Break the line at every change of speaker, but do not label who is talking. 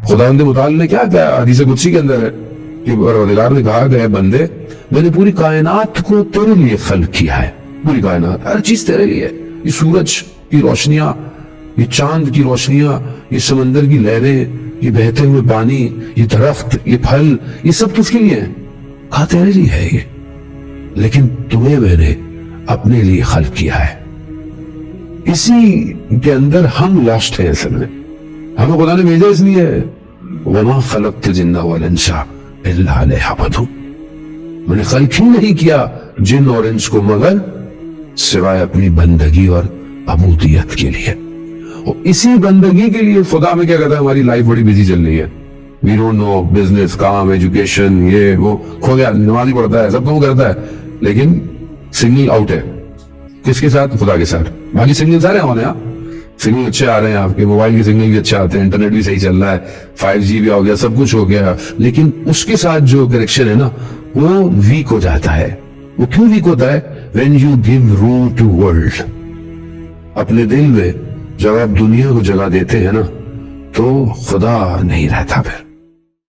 خداوند متعال نے کیا کہا حدیث قدسی کے اندر ہے کہ پروردگار نے کہا کہ اے بندے میں نے پوری کائنات کو تیرے لیے خلق کیا ہے، پوری کائنات ہر چیز تیرے لیے، یہ سورج کی روشنیاں، یہ چاند کی روشنیاں، یہ سمندر کی لہریں، یہ بہتے ہوئے پانی، یہ درخت، یہ پھل، یہ سب کس کے لیے ہیں؟ کہا تیرے لیے ہے یہ، لیکن تمہیں میں نے اپنے لیے خلق کیا ہے۔ اسی کے اندر ہم لاسٹ ہیں اصل میں، ہمیں خدا نے بھیجا اس لیے ہے وَمَا خَلَقْتُ الْجِنَّ وَالْإِنسَ إِلَّا لِيَعْبُدُونِ، میں نے خلق ہی نہیں کیا جن اور انس کو مگر سوائے اپنی بندگی اور عبودیت کے لیے۔ اور اسی بندگی کے لیے خدا میں کیا کہتا ہے ہماری لائف بڑی بزی چل رہی ہے، وی ڈونٹ نو، بزنس، کام، ایجوکیشن، یہ وہ، کھو گیا، نمازی پڑھتا ہے، سب کو کرتا ہے، لیکن سگنل آؤٹ ہے، کس کے ساتھ؟ خدا کے ساتھ۔ باقی سگنل سارے ہمارے یہاں سگنل اچھے آ رہے ہیں، آپ کے موبائل کے سگنل بھی اچھے آتے ہیں، انٹرنیٹ بھی صحیح چل رہا ہے، 5G بھی ہو گیا، سب کچھ ہو گیا، لیکن اس کے ساتھ جو کنیکشن ہے نا وہ ویک ہو جاتا ہے۔ وہ کیوں ویک ہوتا ہے؟ when you give room to world، اپنے دل میں جب آپ دنیا کو جگہ دیتے ہیں نا تو خدا نہیں رہتا پھر۔